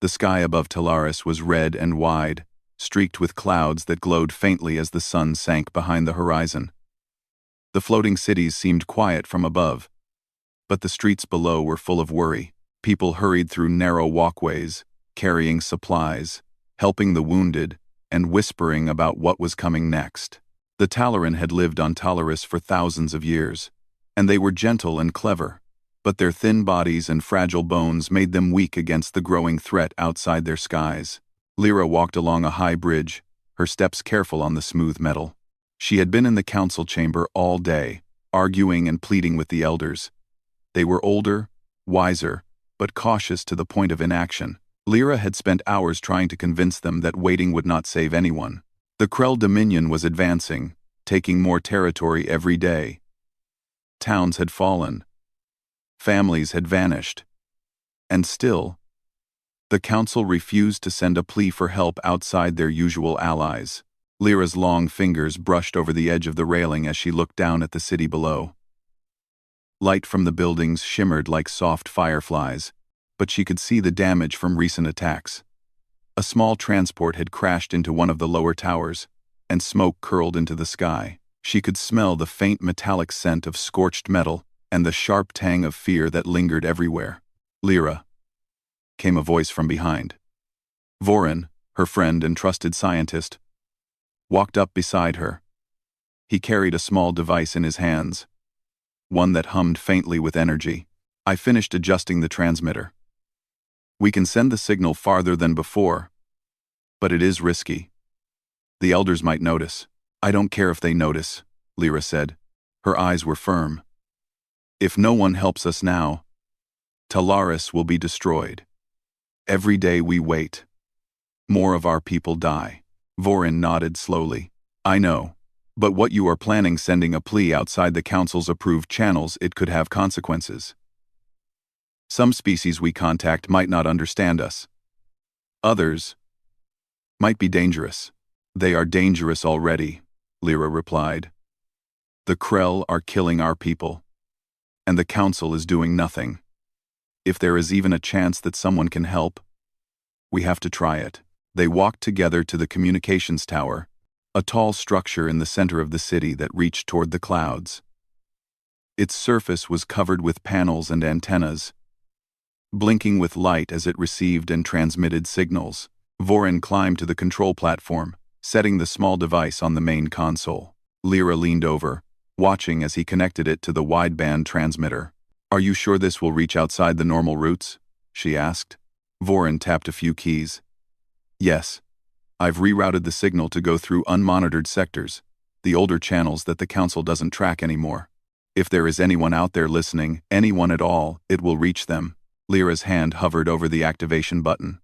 The sky above Talaris was red and wide, streaked with clouds that glowed faintly as the sun sank behind the horizon. The floating cities seemed quiet from above, but the streets below were full of worry. People hurried through narrow walkways, carrying supplies, helping the wounded, and whispering about what was coming next. The Talaran had lived on Talaris for thousands of years, and they were gentle and clever, but their thin bodies and fragile bones made them weak against the growing threat outside their skies. Lyra walked along a high bridge, her steps careful on the smooth metal. She had been in the council chamber all day, arguing and pleading with the elders. They were older, wiser, but cautious to the point of inaction. Lyra had spent hours trying to convince them that waiting would not save anyone. The Krell Dominion was advancing, taking more territory every day. Towns had fallen. Families had vanished. And still, the council refused to send a plea for help outside their usual allies. Lyra's long fingers brushed over the edge of the railing as she looked down at the city below. Light from the buildings shimmered like soft fireflies, but she could see the damage from recent attacks. A small transport had crashed into one of the lower towers, and smoke curled into the sky. She could smell the faint metallic scent of scorched metal and the sharp tang of fear that lingered everywhere. "Lyra," came a voice from behind. Vorin, her friend and trusted scientist, walked up beside her. He carried a small device in his hands, one that hummed faintly with energy. "I finished adjusting the transmitter. We can send the signal farther than before, but it is risky. The elders might notice." "I don't care if they notice," Lyra said. Her eyes were firm. "If no one helps us now, Talaris will be destroyed. Every day we wait, more of our people die." Vorin nodded slowly. "I know, but what you are planning sending a plea outside the council's approved channels, it could have consequences. Some species we contact might not understand us. Others might be dangerous." "They are dangerous already," Lyra replied. "The Krell are killing our people, and the council is doing nothing. If there is even a chance that someone can help, we have to try it." They walked together to the communications tower, a tall structure in the center of the city that reached toward the clouds. Its surface was covered with panels and antennas, blinking with light as it received and transmitted signals. Vorin climbed to the control platform, setting the small device on the main console. Lyra leaned over, watching as he connected it to the wideband transmitter. "Are you sure this will reach outside the normal routes?" she asked. Vorin tapped a few keys. "Yes. I've rerouted the signal to go through unmonitored sectors, the older channels that the council doesn't track anymore. If there is anyone out there listening, anyone at all, it will reach them." Lyra's hand hovered over the activation button.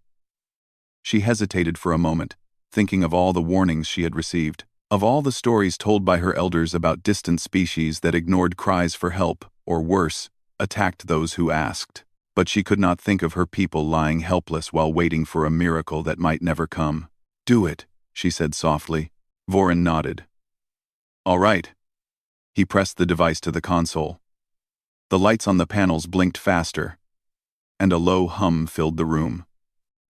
She hesitated for a moment, thinking of all the warnings she had received, of all the stories told by her elders about distant species that ignored cries for help, or worse, attacked those who asked. But she could not think of her people lying helpless while waiting for a miracle that might never come. "Do it," she said softly. Vorin nodded. "All right." He pressed the device to the console. The lights on the panels blinked faster, and a low hum filled the room.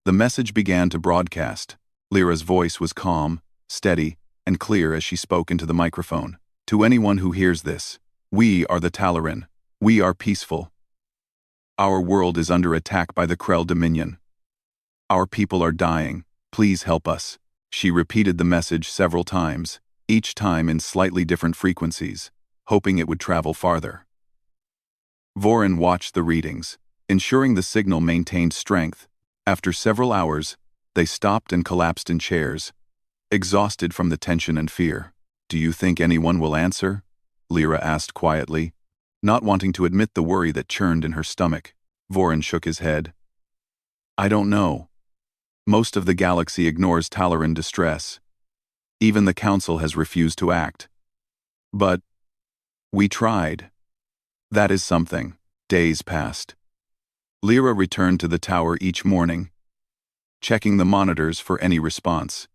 The message began to broadcast. Lyra's voice was calm, steady, and clear as she spoke into the microphone. "To anyone who hears this, we are the Talaran. We are peaceful. Our world is under attack by the Krell Dominion. Our people are dying. Please help us." She repeated the message several times, each time in slightly different frequencies, hoping it would travel farther. Vorin watched the readings, ensuring the signal maintained strength. After several hours, they stopped and collapsed in chairs, exhausted from the tension and fear. "Do you think anyone will answer?" Lyra asked quietly, not wanting to admit the worry that churned in her stomach. Vorin shook his head. "I don't know. Most of the galaxy ignores Talaran distress. Even the council has refused to act. But we tried. That is something." Days passed. Lyra returned to the tower each morning, checking the monitors for any response.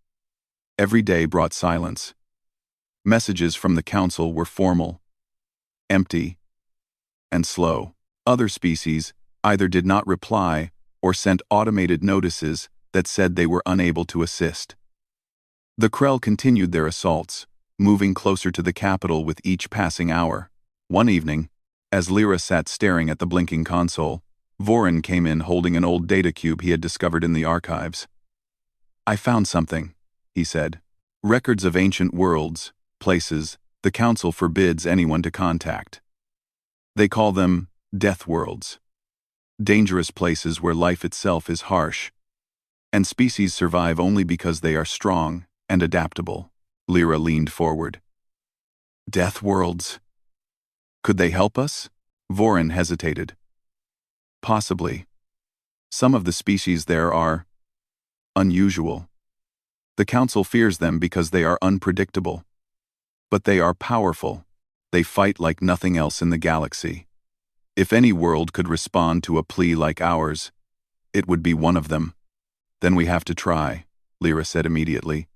Every day brought silence. Messages from the council were formal, empty, and slow. Other species either did not reply or sent automated notices that said they were unable to assist. The Krell continued their assaults, moving closer to the capital with each passing hour. One evening, as Lyra sat staring at the blinking console, Vorin came in holding an old data cube he had discovered in the archives. "I found something," he said. "Records of ancient worlds, places, the Council forbids anyone to contact. They call them Deathworlds. Dangerous places where life itself is harsh, and species survive only because they are strong and adaptable." Lyra leaned forward. "Deathworlds? Could they help us?" Vorin hesitated. "Possibly. Some of the species there are unusual. The Council fears them because they are unpredictable. But they are powerful. They fight like nothing else in the galaxy. If any world could respond to a plea like ours, it would be one of them." "Then we have to try," Lyra said immediately.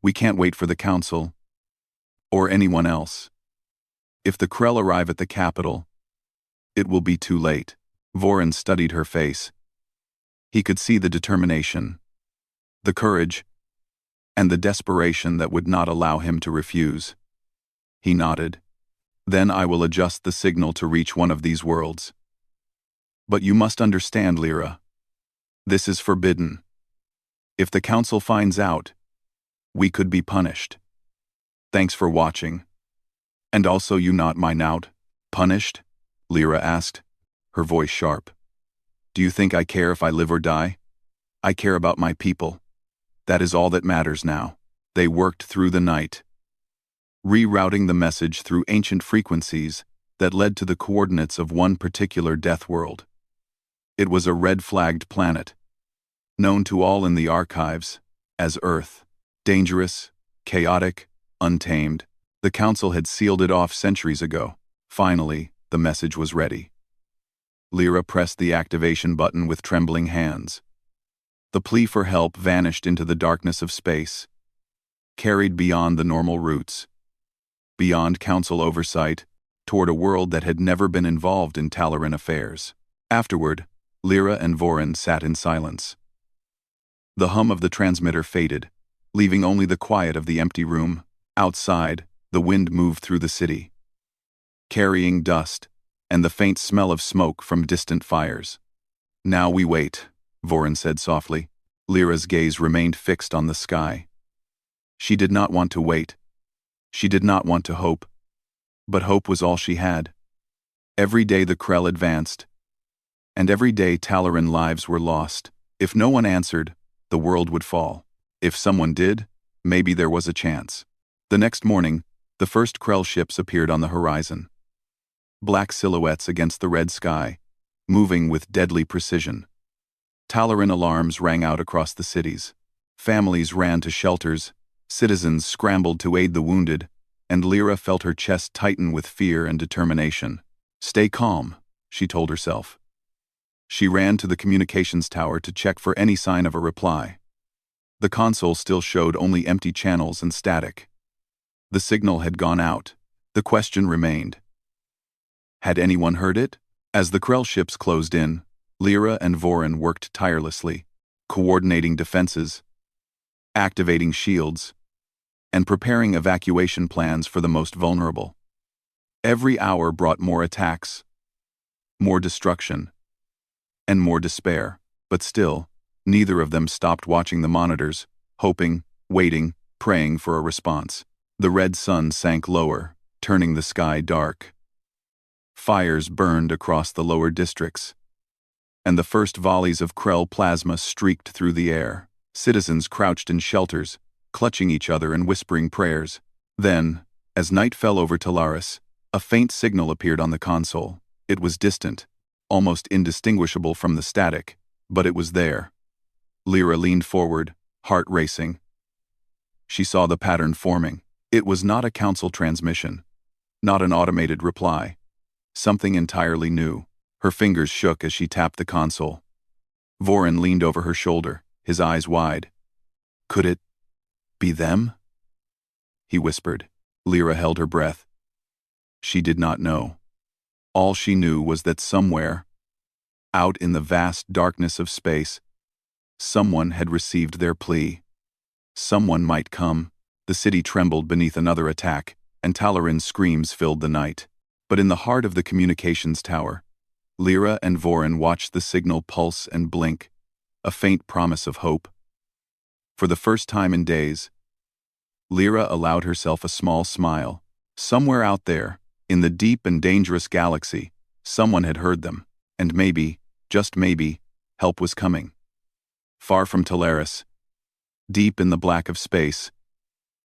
"We can't wait for the Council, or anyone else. If the Krell arrive at the capital, it will be too late." Vorin studied her face. He could see the determination, the courage, and the desperation that would not allow him to refuse. He nodded. "Then I will adjust the signal to reach one of these worlds. But you must understand, Lyra. This is forbidden. If the Council finds out, we could be punished. Thanks for watching. And also you not mine out." "Punished?" Lyra asked, her voice sharp. "Do you think I care if I live or die? I care about my people. That is all that matters now." They worked through the night, rerouting the message through ancient frequencies that led to the coordinates of one particular death world. It was a red-flagged planet, known to all in the archives as Earth. Dangerous, chaotic, untamed. The Council had sealed it off centuries ago. Finally, the message was ready. Lyra pressed the activation button with trembling hands. The plea for help vanished into the darkness of space, carried beyond the normal routes, beyond Council oversight, toward a world that had never been involved in Talaran affairs. Afterward, Lyra and Vorin sat in silence. The hum of the transmitter faded, leaving only the quiet of the empty room. Outside, the wind moved through the city, carrying dust and the faint smell of smoke from distant fires. "Now we wait," Vorin said softly. Lyra's gaze remained fixed on the sky. She did not want to wait. She did not want to hope. But hope was all she had. Every day the Krell advanced, and every day Talaran lives were lost. If no one answered, the world would fall. If someone did, maybe there was a chance. The next morning, the first Krell ships appeared on the horizon. Black silhouettes against the red sky, moving with deadly precision. Talaran alarms rang out across the cities. Families ran to shelters, citizens scrambled to aid the wounded, and Lyra felt her chest tighten with fear and determination. "Stay calm," she told herself. She ran to the communications tower to check for any sign of a reply. The console still showed only empty channels and static. The signal had gone out. The question remained. Had anyone heard it? As the Krell ships closed in, Lyra and Vorin worked tirelessly, coordinating defenses, activating shields, and preparing evacuation plans for the most vulnerable. Every hour brought more attacks, more destruction, and more despair, but still, neither of them stopped watching the monitors, hoping, waiting, praying for a response. The red sun sank lower, turning the sky dark. Fires burned across the lower districts, and the first volleys of Krell plasma streaked through the air. Citizens crouched in shelters, clutching each other and whispering prayers. Then, as night fell over Talaris, a faint signal appeared on the console. It was distant, almost indistinguishable from the static, but it was there. Lyra leaned forward, heart racing. She saw the pattern forming. It was not a council transmission, not an automated reply. Something entirely new. Her fingers shook as she tapped the console. Vorin leaned over her shoulder, his eyes wide. "Could it be them?" he whispered. Lyra held her breath. She did not know. All she knew was that somewhere, Out in the vast darkness of space, someone had received their plea. Someone might come. The city trembled beneath another attack, and Talarin's screams filled the night. But in the heart of the communications tower, Lyra and Vorin watched the signal pulse and blink, a faint promise of hope. For the first time in days, Lyra allowed herself a small smile. Somewhere out there, in the deep and dangerous galaxy, someone had heard them, and maybe, just maybe, help was coming. Far from Talaris, deep in the black of space,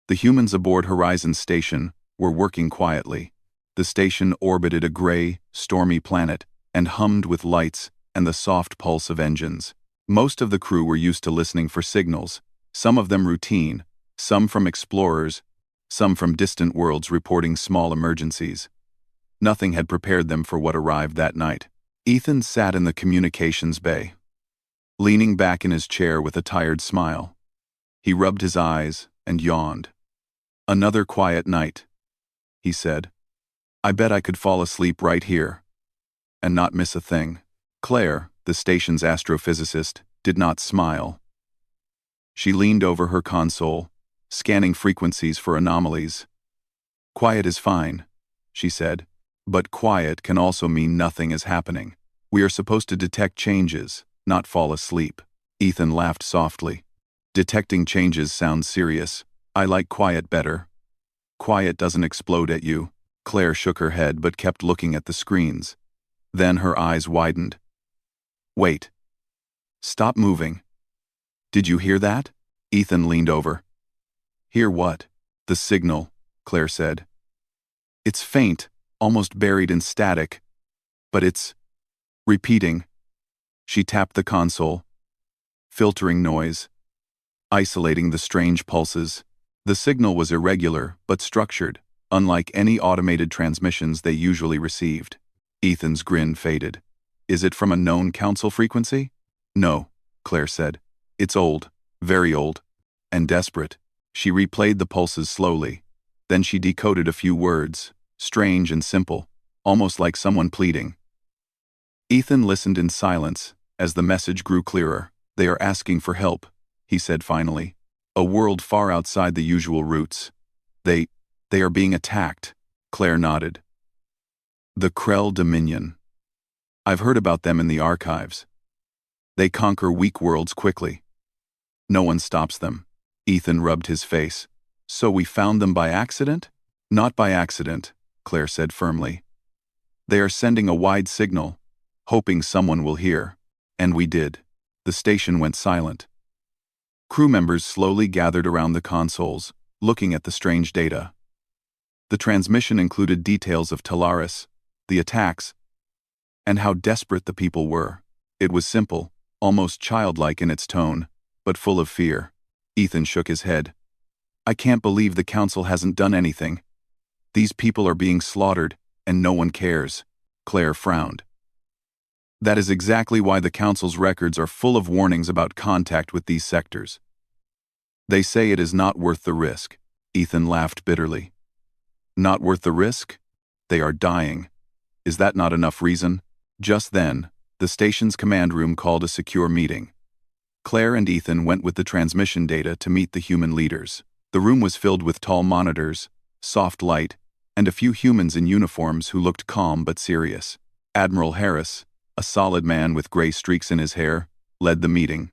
the humans aboard Horizon Station were working quietly. The station orbited a gray, stormy planet and hummed with lights and the soft pulse of engines. Most of the crew were used to listening for signals, some of them routine, some from explorers, some from distant worlds reporting small emergencies. Nothing had prepared them for what arrived that night. Ethan sat in the communications bay, leaning back in his chair with a tired smile. He rubbed his eyes and yawned. "Another quiet night," he said. "I bet I could fall asleep right here and not miss a thing." Claire, the station's astrophysicist, did not smile. She leaned over her console, scanning frequencies for anomalies. "Quiet is fine," she said, "but quiet can also mean nothing is happening. We are supposed to detect changes, not fall asleep." Ethan laughed softly. "Detecting changes sounds serious. I like quiet better." "Quiet doesn't explode at you." Claire shook her head but kept looking at the screens. Then her eyes widened. "Wait. Stop moving. Did you hear that?" Ethan leaned over. "Hear what?" "The signal," Claire said. "It's faint, almost buried in static, but it's repeating." She tapped the console, filtering noise, isolating the strange pulses. The signal was irregular but structured, unlike any automated transmissions they usually received. Ethan's grin faded. "Is it from a known council frequency?" "No," Claire said. "It's old, very old, and desperate." She replayed the pulses slowly. Then she decoded a few words, strange and simple, almost like someone pleading. Ethan listened in silence as the message grew clearer. "They are asking for help," he said finally. "A world far outside the usual routes. They are being attacked." Claire nodded. "The Krell Dominion. I've heard about them in the archives. They conquer weak worlds quickly. No one stops them." Ethan rubbed his face. "So we found them by accident?" "Not by accident," Claire said firmly. "They are sending a wide signal, hoping someone will hear. And we did." The station went silent. Crew members slowly gathered around the consoles, looking at the strange data. The transmission included details of Talaris, the attacks, and how desperate the people were. It was simple, almost childlike in its tone, but full of fear. Ethan shook his head. "I can't believe the council hasn't done anything. These people are being slaughtered, and no one cares." Claire frowned. "That is exactly why the council's records are full of warnings about contact with these sectors. They say it is not worth the risk." Ethan laughed bitterly. "Not worth the risk? They are dying. Is that not enough reason?" Just then, the station's command room called a secure meeting. Claire and Ethan went with the transmission data to meet the human leaders. The room was filled with tall monitors, soft light, and a few humans in uniforms who looked calm but serious. Admiral Harris, a solid man with gray streaks in his hair, led the meeting.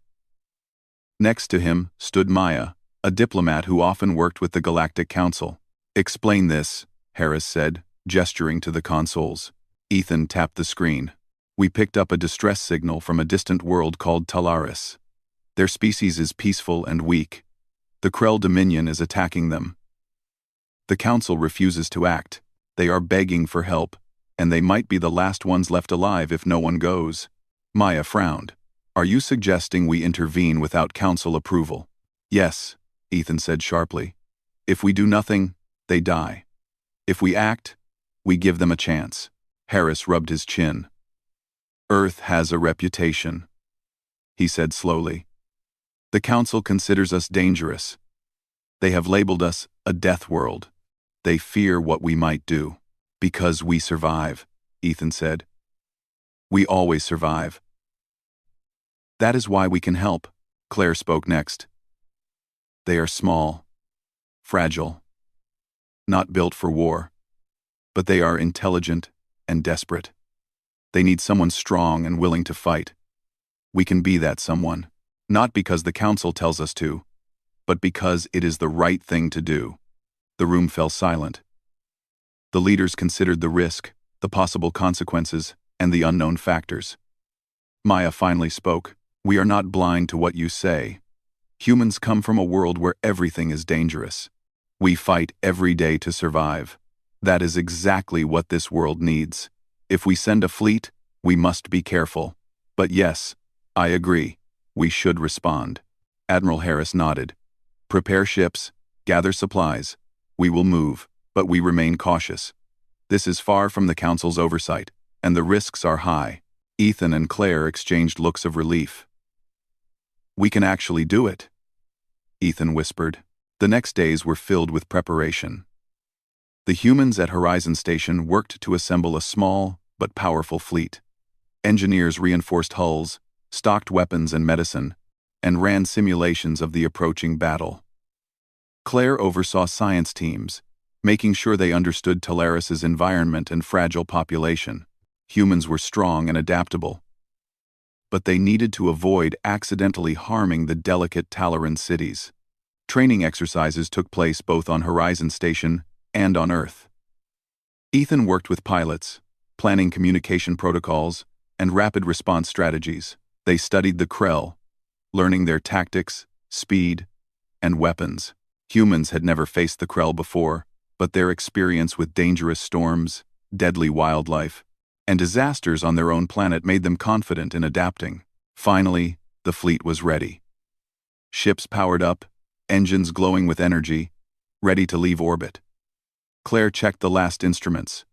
Next to him stood Maya, a diplomat who often worked with the Galactic Council. "Explain this," Harris said, gesturing to the consoles. Ethan tapped the screen. "We picked up a distress signal from a distant world called Talaris. Their species is peaceful and weak. The Krell Dominion is attacking them. The Council refuses to act. They are begging for help, and they might be the last ones left alive if no one goes." Maya frowned. "Are you suggesting we intervene without Council approval?" "Yes," Ethan said sharply. "If we do nothing, they die. If we act, we give them a chance." Harris rubbed his chin. "Earth has a reputation," he said slowly. "The Council considers us dangerous. They have labeled us a death world. They fear what we might do." "Because we survive," Ethan said. "We always survive," That is why we can help, Claire spoke next. They are small, fragile, not built for war, but they are intelligent and desperate. They need someone strong and willing to fight. We can be that someone, not because the council tells us to, but because it is the right thing to do. The room fell silent. The leaders considered the risk, the possible consequences, and the unknown factors. Maya finally spoke. We are not blind to what you say. Humans come from a world where everything is dangerous. We fight every day to survive. That is exactly what this world needs. If we send a fleet, we must be careful. But yes, I agree. We should respond. Admiral Harris nodded. Prepare ships, gather supplies. We will move, but we remain cautious. This is far from the Council's oversight, and the risks are high. Ethan and Claire exchanged looks of relief. We can actually do it, Ethan whispered. The next days were filled with preparation. The humans at Horizon Station worked to assemble a small but powerful fleet. Engineers reinforced hulls, stocked weapons and medicine, and ran simulations of the approaching battle. Claire oversaw science teams, making sure they understood Talaris's environment and fragile population. Humans were strong and adaptable, but they needed to avoid accidentally harming the delicate Talaran cities. Training exercises took place both on Horizon Station and on Earth. Ethan worked with pilots, planning communication protocols and rapid response strategies. They studied the Krell, learning their tactics, speed, and weapons. Humans had never faced the Krell before, but their experience with dangerous storms, deadly wildlife, and disasters on their own planet made them confident in adapting. Finally, the fleet was ready. Ships powered up, engines glowing with energy, ready to leave orbit. Claire checked the last instruments,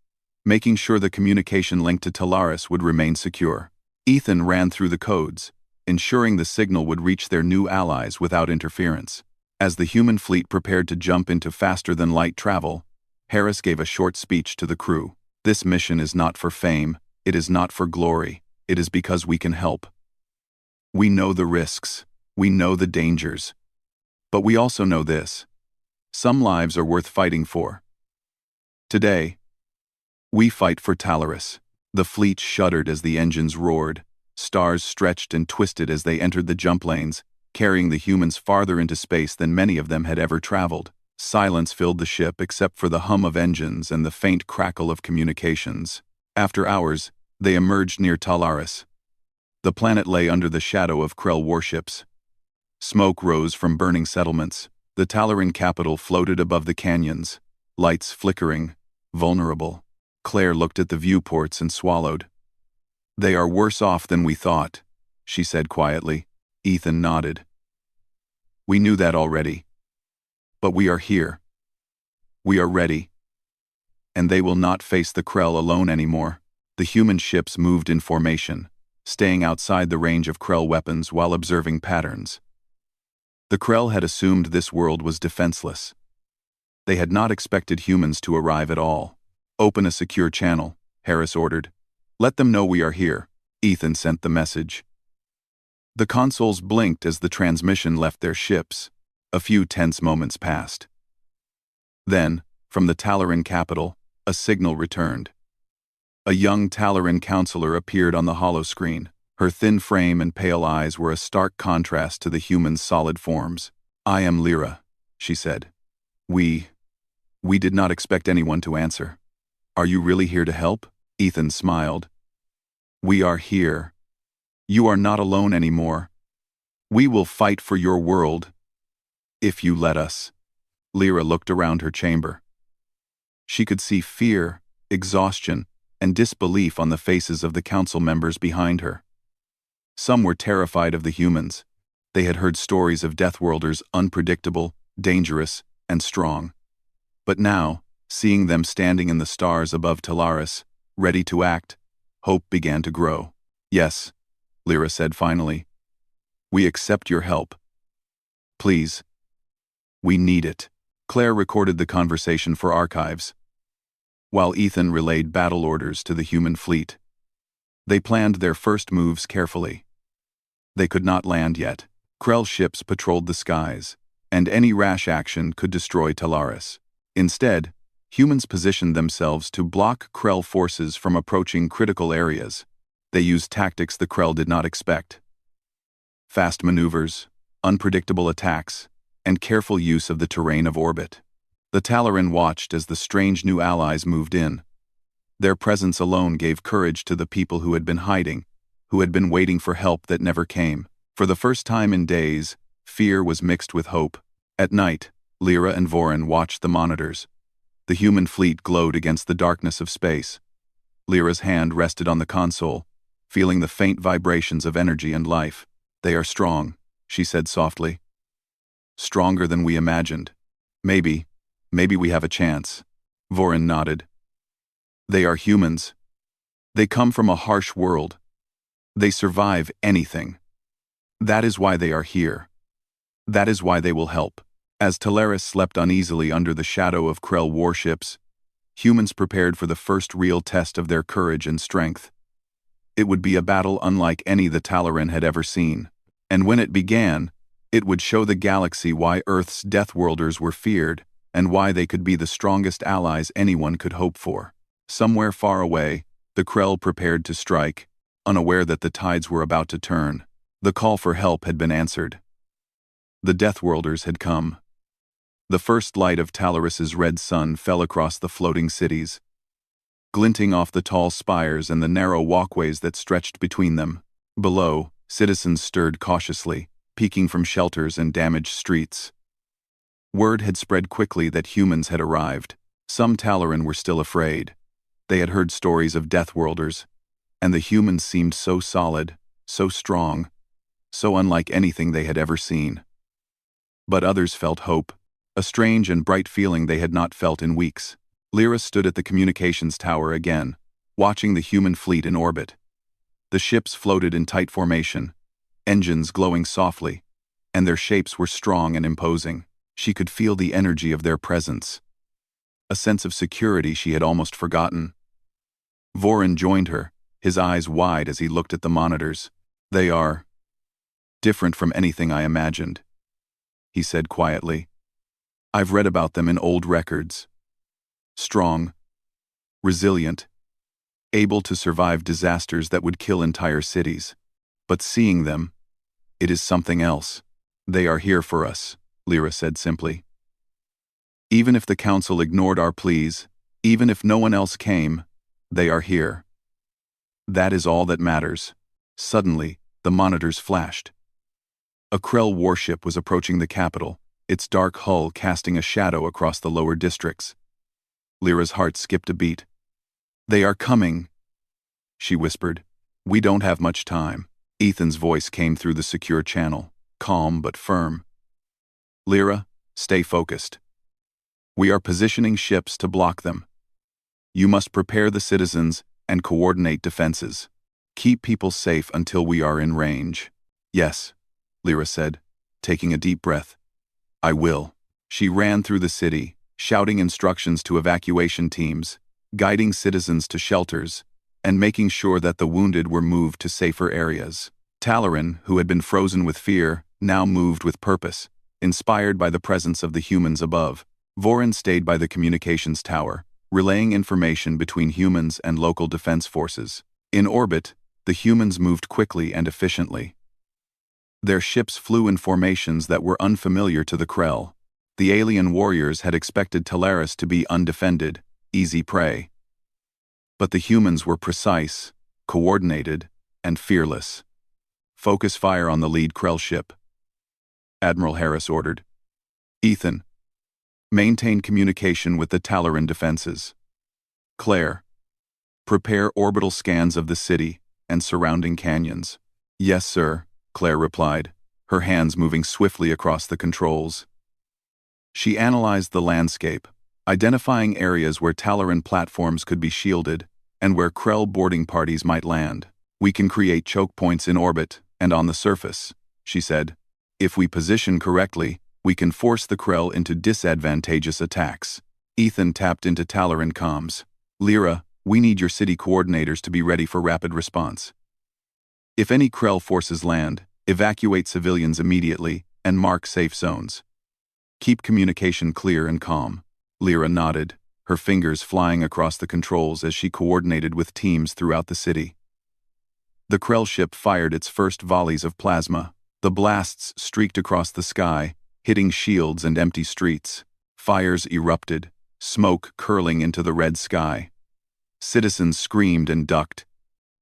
making sure the communication link to Talaris would remain secure. Ethan ran through the codes, ensuring the signal would reach their new allies without interference. As the human fleet prepared to jump into faster-than-light travel, Harris gave a short speech to the crew. This mission is not for fame, it is not for glory, it is because we can help. We know the risks, we know the dangers, but we also know this. Some lives are worth fighting for. Today, we fight for Talaris. The fleet shuddered as the engines roared. Stars stretched and twisted as they entered the jump lanes, carrying the humans farther into space than many of them had ever traveled. Silence filled the ship except for the hum of engines and the faint crackle of communications. After hours, they emerged near Talaris. The planet lay under the shadow of Krell warships. Smoke rose from burning settlements. The Talaran capital floated above the canyons, lights flickering, vulnerable. Claire looked at the viewports and swallowed. They are worse off than we thought, she said quietly. Ethan nodded. We knew that already. But we are here. We are ready. And they will not face the Krell alone anymore. The human ships moved in formation, staying outside the range of Krell weapons while observing patterns. The Krell had assumed this world was defenseless. They had not expected humans to arrive at all. Open a secure channel, Harris ordered. Let them know we are here. Ethan sent the message. The consoles blinked as the transmission left their ships. A few tense moments passed. Then, from the Talaran capital, a signal returned. A young Talaran counselor appeared on the holoscreen. Her thin frame and pale eyes were a stark contrast to the human's solid forms. I am Lyra, she said. We did not expect anyone to answer. Are you really here to help? Ethan smiled. We are here. You are not alone anymore. We will fight for your world. If you let us. Lyra looked around her chamber. She could see fear, exhaustion, and disbelief on the faces of the council members behind her. Some were terrified of the humans. They had heard stories of Deathworlders unpredictable, dangerous, and strong. But now, seeing them standing in the stars above Talaris, ready to act, hope began to grow. Yes, Lyra said finally. We accept your help. Please. We need it. Claire recorded the conversation for archives, while Ethan relayed battle orders to the human fleet. They planned their first moves carefully. They could not land yet. Krell ships patrolled the skies, and any rash action could destroy Talaris. Instead, humans positioned themselves to block Krell forces from approaching critical areas. They used tactics the Krell did not expect. Fast maneuvers, unpredictable attacks, and careful use of the terrain of orbit. The Talaran watched as the strange new allies moved in. Their presence alone gave courage to the people who had been hiding, who had been waiting for help that never came. For the first time in days, fear was mixed with hope. At night, Lyra and Vorin watched the monitors. The human fleet glowed against the darkness of space. Lyra's hand rested on the console, feeling the faint vibrations of energy and life. "They are strong," she said softly. "Stronger than we imagined. Maybe we have a chance." Vorin nodded. "They are humans. They come from a harsh world. They survive anything. That is why they are here. That is why they will help." As Talaris slept uneasily under the shadow of Krell warships, humans prepared for the first real test of their courage and strength. It would be a battle unlike any the Talaran had ever seen. And when it began, it would show the galaxy why Earth's Deathworlders were feared and why they could be the strongest allies anyone could hope for. Somewhere far away, the Krell prepared to strike, unaware that the tides were about to turn. The call for help had been answered. The Deathworlders had come. The first light of Talaris's red sun fell across the floating cities, glinting off the tall spires and the narrow walkways that stretched between them. Below, citizens stirred cautiously, peeking from shelters and damaged streets. Word had spread quickly that humans had arrived. Some Talaran were still afraid. They had heard stories of Deathworlders, and the humans seemed so solid, so strong, so unlike anything they had ever seen. But others felt hope, a strange and bright feeling they had not felt in weeks. Lyra stood at the communications tower again, watching the human fleet in orbit. The ships floated in tight formation, engines glowing softly, and their shapes were strong and imposing. She could feel the energy of their presence, a sense of security she had almost forgotten. Vorin joined her, his eyes wide as he looked at the monitors. "They are different from anything I imagined," he said quietly. "I've read about them in old records. Strong, resilient, able to survive disasters that would kill entire cities. But seeing them, it is something else." "They are here for us," Lyra said simply. "Even if the Council ignored our pleas, even if no one else came, they are here. That is all that matters." Suddenly, the monitors flashed. A Krell warship was approaching the capital, its dark hull casting a shadow across the lower districts. Lyra's heart skipped a beat. "They are coming," she whispered. "We don't have much time." Ethan's voice came through the secure channel, calm but firm. "Lyra, stay focused. We are positioning ships to block them. You must prepare the citizens and coordinate defenses. Keep people safe until we are in range." "Yes," Lyra said, taking a deep breath. "I will." She ran through the city, shouting instructions to evacuation teams, guiding citizens to shelters, and making sure that the wounded were moved to safer areas. Talaran, who had been frozen with fear, now moved with purpose, inspired by the presence of the humans above. Vorin stayed by the communications tower, relaying information between humans and local defense forces. In orbit, the humans moved quickly and efficiently. Their ships flew in formations that were unfamiliar to the Krell. The alien warriors had expected Talaris to be undefended, easy prey. But the humans were precise, coordinated, and fearless. "Focus fire on the lead Krell ship," Admiral Harris ordered. "Ethan, maintain communication with the Talaran defenses. Claire, prepare orbital scans of the city and surrounding canyons." "Yes, sir," Claire replied, her hands moving swiftly across the controls. She analyzed the landscape, identifying areas where Talaran platforms could be shielded and where Krell boarding parties might land. "We can create choke points in orbit and on the surface," she said. "If we position correctly, we can force the Krell into disadvantageous attacks." Ethan tapped into Talaran comms. "Lyra, we need your city coordinators to be ready for rapid response. If any Krell forces land, Evacuate civilians immediately and mark safe zones. Keep communication clear and calm. Lyra nodded, her fingers flying across the controls as she coordinated with teams throughout the city. The Krell ship fired its first volleys of plasma. The blasts streaked across the sky, hitting shields and empty streets. Fires erupted, smoke curling into the red sky. Citizens screamed and ducked.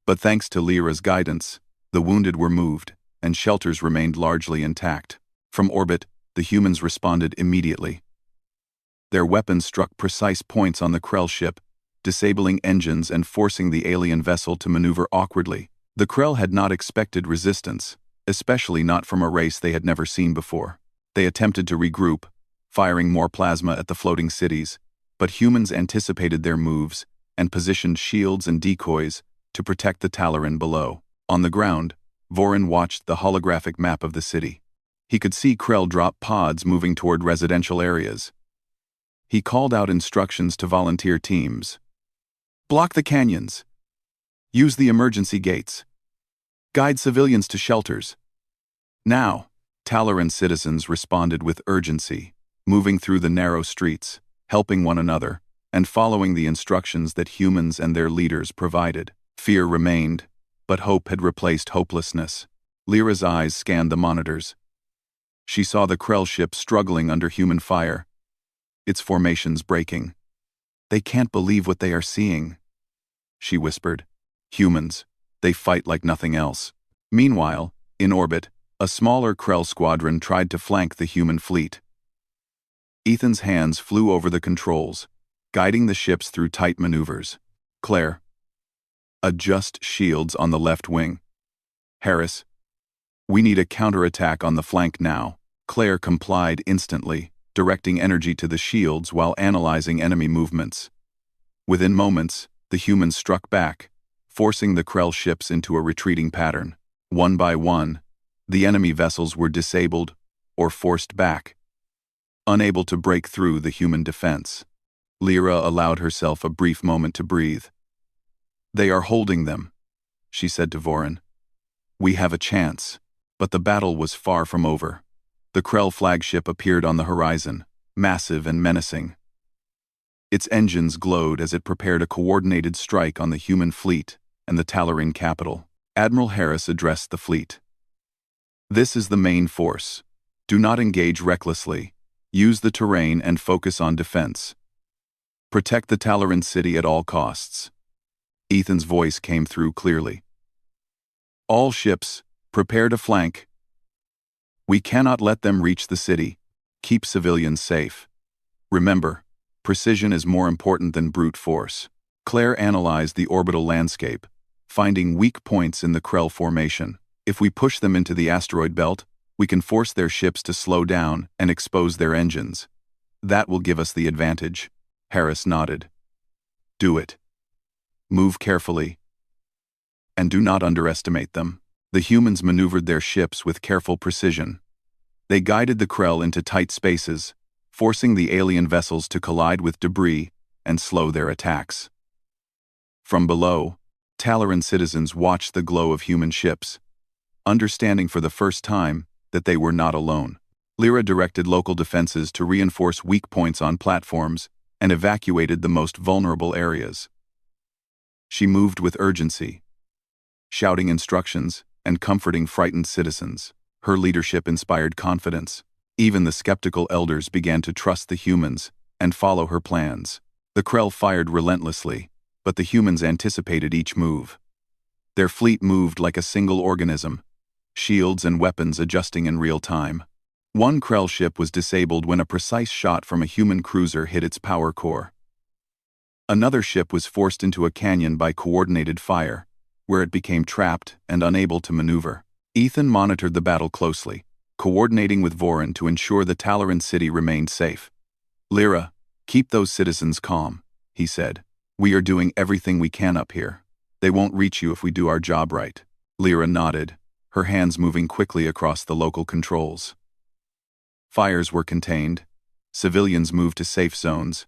But thanks to Lyra's guidance, the wounded were moved, and shelters remained largely intact. From orbit, the humans responded immediately. Their weapons struck precise points on the Krell ship, disabling engines and forcing the alien vessel to maneuver awkwardly. The Krell had not expected resistance, especially not from a race they had never seen before. They attempted to regroup, firing more plasma at the floating cities, but humans anticipated their moves and positioned shields and decoys to protect the Talaran below. On the ground, Vorin watched the holographic map of the city. He could see Krell drop pods moving toward residential areas. He called out instructions to volunteer teams. Block the canyons. Use the emergency gates. Guide civilians to shelters. Now, Talaran citizens responded with urgency, moving through the narrow streets, helping one another, and following the instructions that humans and their leaders provided. Fear remained, but hope had replaced hopelessness. Lyra's eyes scanned the monitors. She saw the Krell ship struggling under human fire, its formations breaking. They can't believe what they are seeing, she whispered. Humans, they fight like nothing else. Meanwhile, in orbit, a smaller Krell squadron tried to flank the human fleet. Ethan's hands flew over the controls, guiding the ships through tight maneuvers. Claire, adjust shields on the left wing. Harris, we need a counterattack on the flank now. Claire complied instantly, directing energy to the shields while analyzing enemy movements. Within moments, the humans struck back, forcing the Krell ships into a retreating pattern. One by one, the enemy vessels were disabled or forced back, unable to break through the human defense. Lyra allowed herself a brief moment to breathe. They are holding them, she said to Vorin. We have a chance. But the battle was far from over. The Krell flagship appeared on the horizon, massive and menacing. Its engines glowed as it prepared a coordinated strike on the human fleet and the Talaran capital. Admiral Harris addressed the fleet. This is the main force. Do not engage recklessly. Use the terrain and focus on defense. Protect the Talaran city at all costs. Ethan's voice came through clearly. All ships, prepare to flank. We cannot let them reach the city. Keep civilians safe. Remember, precision is more important than brute force. Claire analyzed the orbital landscape, finding weak points in the Krell formation. If we push them into the asteroid belt, we can force their ships to slow down and expose their engines. That will give us the advantage. Harris nodded. Do it. Move carefully. And do not underestimate them. The humans maneuvered their ships with careful precision. They guided the Krell into tight spaces, forcing the alien vessels to collide with debris and slow their attacks. From below, Talaran citizens watched the glow of human ships, understanding for the first time that they were not alone. Lyra directed local defenses to reinforce weak points on platforms and evacuated the most vulnerable areas. She moved with urgency, shouting instructions and comforting frightened citizens. Her leadership inspired confidence. Even the skeptical elders began to trust the humans and follow her plans. The Krell fired relentlessly, but the humans anticipated each move. Their fleet moved like a single organism, shields and weapons adjusting in real time. One Krell ship was disabled when a precise shot from a human cruiser hit its power core. Another ship was forced into a canyon by coordinated fire, where it became trapped and unable to maneuver. Ethan monitored the battle closely, coordinating with Vorin to ensure the Talaran city remained safe. Lyra, keep those citizens calm, he said. We are doing everything we can up here. They won't reach you if we do our job right. Lyra nodded, her hands moving quickly across the local controls. Fires were contained, civilians moved to safe zones,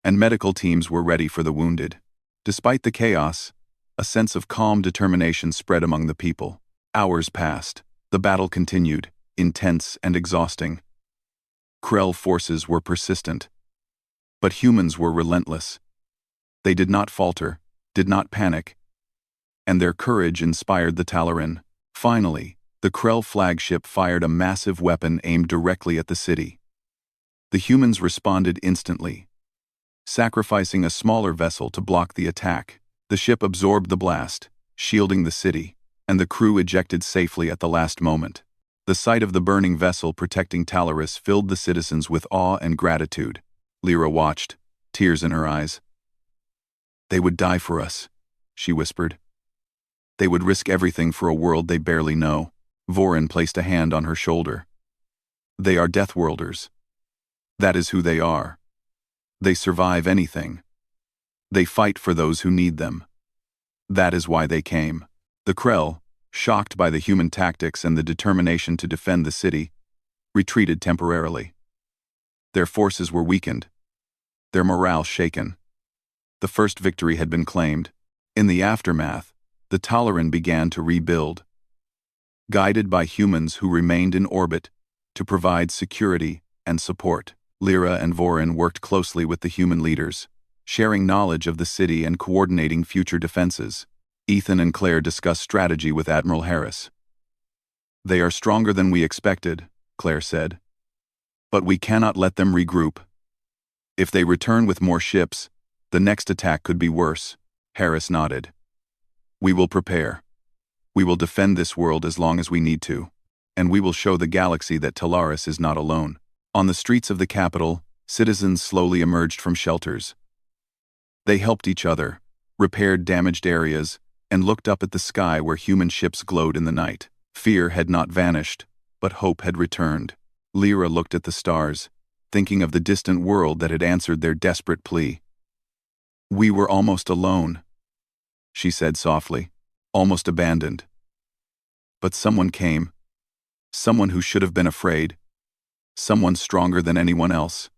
and medical teams were ready for the wounded. Despite the chaos, a sense of calm determination spread among the people. Hours passed. The battle continued, intense and exhausting. Krell forces were persistent. But humans were relentless. They did not falter, did not panic, and their courage inspired the Talaran. Finally, the Krell flagship fired a massive weapon aimed directly at the city. The humans responded instantly, sacrificing a smaller vessel to block the attack. The ship absorbed the blast, shielding the city, and the crew ejected safely at the last moment. The sight of the burning vessel protecting Talaris filled the citizens with awe and gratitude. Lyra watched, tears in her eyes. "They would die for us," she whispered. "They would risk everything for a world they barely know." Vorin placed a hand on her shoulder. "They are Deathworlders. That is who they are. They survive anything. They fight for those who need them. That is why they came." The Krell, shocked by the human tactics and the determination to defend the city, retreated temporarily. Their forces were weakened, their morale shaken. The first victory had been claimed. In the aftermath, the Talaran began to rebuild. Guided by humans who remained in orbit to provide security and support, Lyra and Vorin worked closely with the human leaders, sharing knowledge of the city and coordinating future defenses. Ethan and Claire discussed strategy with Admiral Harris. "They are stronger than we expected," Claire said. "But we cannot let them regroup. If they return with more ships, the next attack could be worse." Harris nodded. "We will prepare. We will defend this world as long as we need to, and we will show the galaxy that Talaris is not alone." On the streets of the capital, citizens slowly emerged from shelters. They helped each other, repaired damaged areas, and looked up at the sky where human ships glowed in the night. Fear had not vanished, but hope had returned. Lyra looked at the stars, thinking of the distant world that had answered their desperate plea. "We were almost alone," she said softly, "almost abandoned. But someone came. Someone who should have been afraid. Someone stronger than anyone else.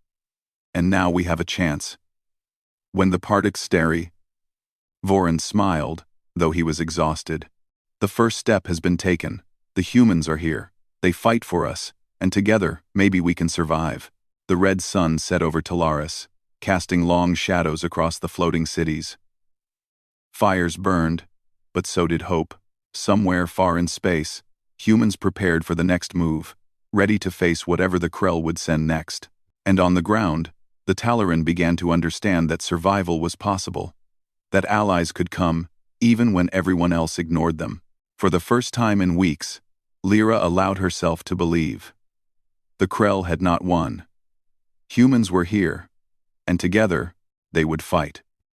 And now we have a chance." When the Pardix Steri, Vorin smiled, though he was exhausted. "The first step has been taken. The humans are here. They fight for us, and together, maybe we can survive." The red sun set over Talaris, casting long shadows across the floating cities. Fires burned, but so did hope. Somewhere far in space, humans prepared for the next move, ready to face whatever the Krell would send next. And on the ground, the Talaran began to understand that survival was possible, that allies could come, even when everyone else ignored them. For the first time in weeks, Lyra allowed herself to believe. The Krell had not won. Humans were here, and together, they would fight.